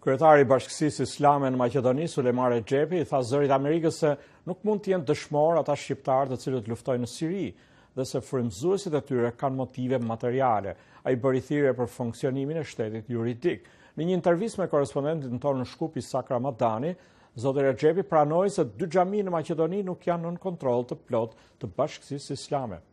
Kryetari i Bashkisë Islame në Maqedoni, Sulejman Rexhepi, i tha zërit Amerikës se nuk mund të jenë dëshmor ata shqiptarë të cilët luftojnë në Siri dhe se frymëzuesit e tyre kanë motive materiale. Ai bëri thirrje për funksionimin e shtetit juridik. Në një intervistë me korrespondentin tonë në Shkupi Sakra Madani, zoti Rexhepi pranoi se 2 xhami në Maqedoni nuk janë nën kontroll të plot të Bashkisë Islame.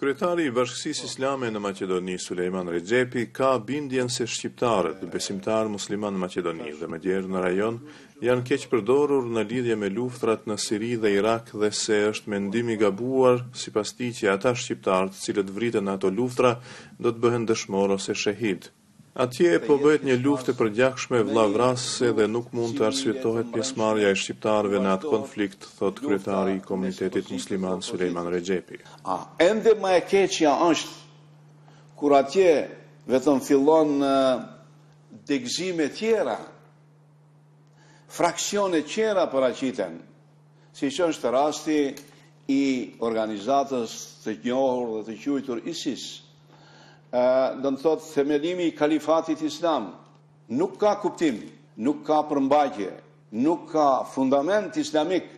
Kryetari i Bashkisë Islame në Maqedoni, Sulejman Rexhepi, ka bindjen se shqiptarët, besimtarë musliman në Maqedoni dhe me djerë në rajon, janë keq përdorur në lidhje me luftrat në Siri dhe Irak dhe se është mendim i gabuar sipas tij që ata shqiptarë të cilët vriten në ato luftra do të bëhen dëshmor ose shahid. Atje po bëhet një luftë e përgjakshme vllavrasëse dhe nuk mund të arsyetohet pjesëmarrja e shqiptarëve në atë konflikt, thot kryetari i komunitetit musliman Sulejman Rexhepi. Ende më e keqja është kur atje vetëm fillon degëzime tjera, fraksione tjera paraqiten, siç është rasti i organizatës të njohur dhe të quajtur ISIS. Do të thotë themelimi i kalifatit islam nuk ka kuptim, nuk ka përmbajtje, nuk ka fundament islamik.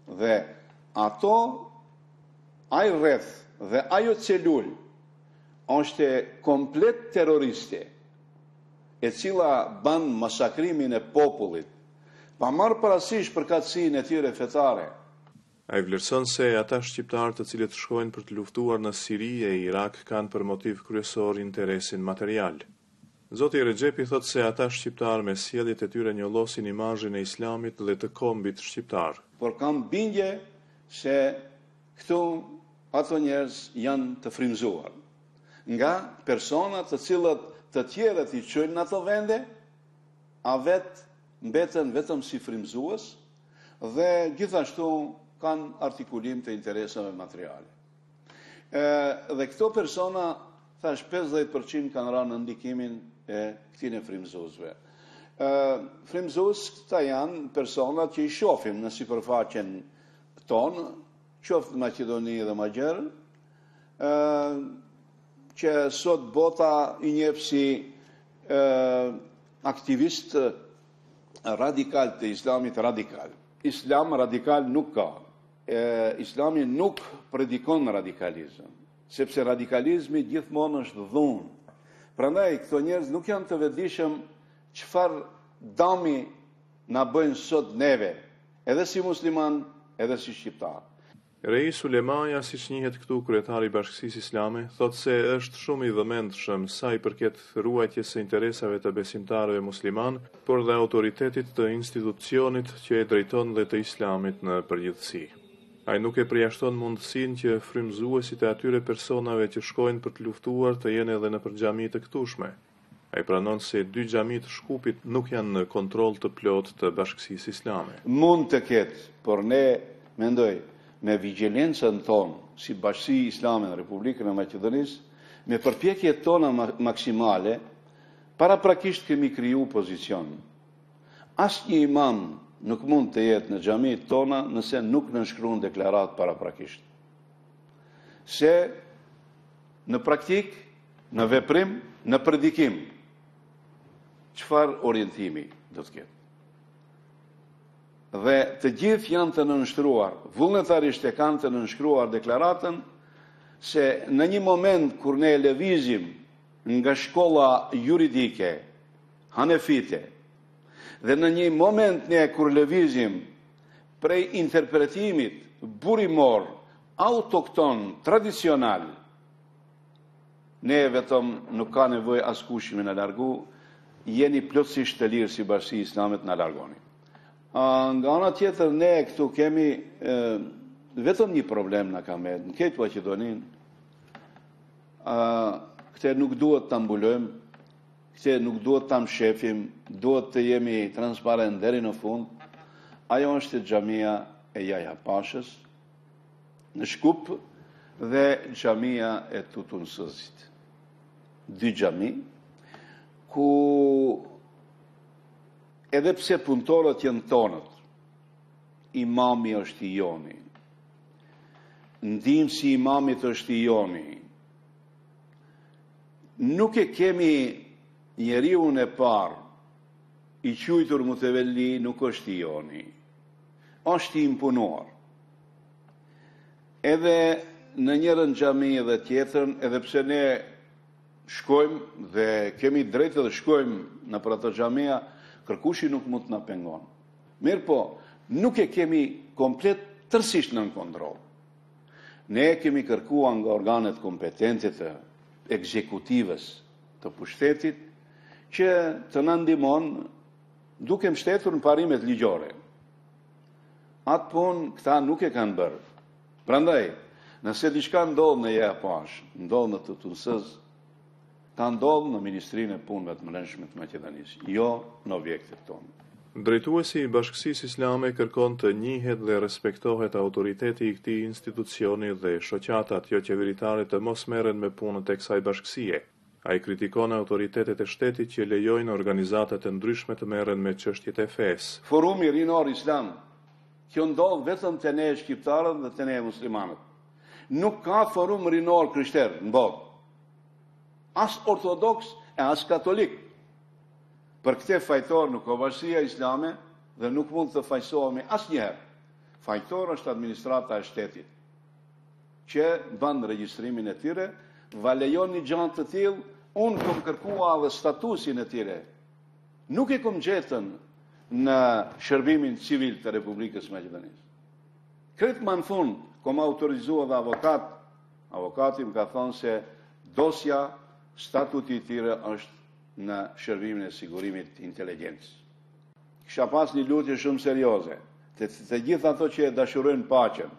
Dhe ato, ai rreth dhe ajo celul është komplet terroriste, e cila ban masakrimin e popullit, pa marrë parasysh përkatësinë e tyre fetare. Ai vlerëson se ata shqiptarë të cilët shkojnë për të luftuar në Siri e Irak kanë për motiv kryesor interesin material. Zoti Rexhepi thot se ata shqiptarë me sjelljet e tyre njollosin imazhin e Islamit dhe të kombit shqiptar. Por kam bindje se këtu ato njerëz janë të frymëzuar nga persona të cilët të tjerët i çojnë në ato vende, a mbeten vetëm si frymëzues dhe gjithashtu kanë artikulim të interesave materiale. Dhe këto persona, thash 50% kanë rënë në ndikimin e këtyre frymëzuesve. Frymëzues këta janë persona që i shohim në sipërfaqen tonë, qoftë në Maqedoni dhe më gjerë, që sot bota i njeh si aktivist radikal të islamit radikal. Islam radikal nuk ka. Islami nuk predikon radikalizëm, sepse radikalizmi gjithmonë është dhunë. Prandaj këto njerëz nuk janë të vetëdijshëm çfarë dami na bëjnë sot neve, edhe si musliman, edhe si shqiptar. Reis Ulemaja, siç njihet këtu kryetari i Bashkisë Islame, thotë se është shumë i vëmendshëm sa i përket ruajtjes së interesave të besimtarëve musliman, por dhe autoritetit të institucionit që e drejton dhe të islamit në përgjithësi. Ai nuk e përjashton mundësinë që frymëzuesit e atyre personave që shkojnë për të luftuar të jenë edhe në xhami të këtushme. Ai pranon se 2 xhami të Shkupit nuk janë në kontroll të plot të Bashkisë Islame. Mund të ketë, por ne mendoj me vigjilencën tonë si Bashki Islame në Republikën e Maqedonisë, me përpjekjet tona maksimale, paraprakisht kemi kriju pozicion. Asnjë imam nuk mund të jetë në xhamitë tona nëse nuk nënshkruan deklarat paraprakisht. Se në praktik, në veprim, në predikim, çfarë orientimi do të ketë. Dhe të gjithë janë të nënshtruar, vullnetarisht e kanë të nënshkruar deklaratën se në një moment kur ne lëvizim nga shkolla juridike, hanefite, dhe në një moment ne kur lëvizim prej interpretimit burimor, autokton, tradicional, ne vetëm nuk ka nevojë askush me na largu, jeni plotësisht të lirë si Bashkia e Islamit na largoni. Nga ana tjetër ne këtu kemi vetëm një problem na ka me në këtë Maqedoninë. Këtë nuk duhet ta mbulojmë, këtë nuk duhet ta mshefim, duhet të jemi transparent deri në fund. Ajo është xhamia e Jaja Pashës në Shkup dhe xhamia e Tutunsëzit. 2 xhami ku edhe pse punëtorët janë tonët, imami është i joni, ndihmësi i imamit është i joni, nuk e kemi njeriu e parë i quajtur Mutevelli nuk është i joni, është i imponuar. Edhe në njërën xhami dhe tjetrën, edhe pse ne shkojmë dhe kemi drejtë dhe shkojmë në për ato xhamia, kërkushi nuk mund të na pengon. Mirë po, nuk e kemi komplet tërësisht në kontroll. Ne kemi kërkuar nga organet kompetente të ekzekutivës të pushtetit që të na ndihmon duke mbështetur në parimet ligjore. Atë punë këta nuk e kanë bërë. Prandaj, nëse diçka ndodh në JAPASH, ndodh në TTUNSZ, ka ndodhur në Ministrinë e Punëve të Brendshme të Maqedonisë, jo në objektet tonë. Drejtuesi i Bashkësisë Islame kërkon të njihet dhe respektohet autoriteti i këtij institucioni dhe shoqatat jo qeveritare të mos merren me punët e kësaj bashkësie. Ai kritikon autoritetet e shtetit që lejojnë organizata të ndryshme të merren me çështjet e fesë. Forumi Rinor Islam, kjo ndodh vetëm te ne shqiptarët dhe te ne muslimanët. Nuk ka forum rinor krishter në botë. As ortodoks e as katolik. Për këtë fajtor nuk ka bashkësia islame dhe nuk mund të fajsohemi asnjëherë. Fajtor është administrata e shtetit, që bën regjistrimin e tyre, va lejon një gjë të tillë, unë kam kërkuar dhe statusin e tyre. Nuk e kam gjetën në shërbimin civil të Republikës Maqedonisë. Kretë më në fund, kom autorizuar dhe avokati më ka thonë se dosja statuti i tyre është në shërbimin e sigurimit inteligjencës. Kisha pas një lutje shumë serioze, të gjithë ato që e dashurojnë paqen,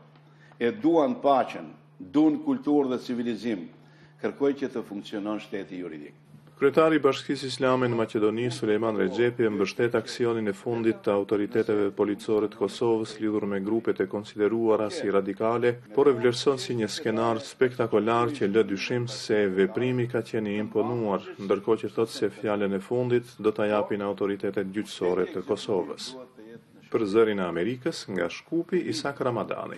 e duan paqen, duan kulturë dhe civilizim, kërkoj që të funksionon shteti juridik. Kryetari i Bashkisë Islame në Maqedoni, Sulejman Rexhepi, mbështet aksionin e fundit të autoriteteve policore të Kosovës lidhur me grupet e konsideruara si radikale, por e vlerëson si një skenar spektakolar që lë dyshim se veprimi ka qenë i imponuar, ndërkohë që thotë se fjalën e fundit do ta japin autoritetet gjyqësore të Kosovës. Për Zërin e Amerikës, nga Shkupi, Isak Ramadani.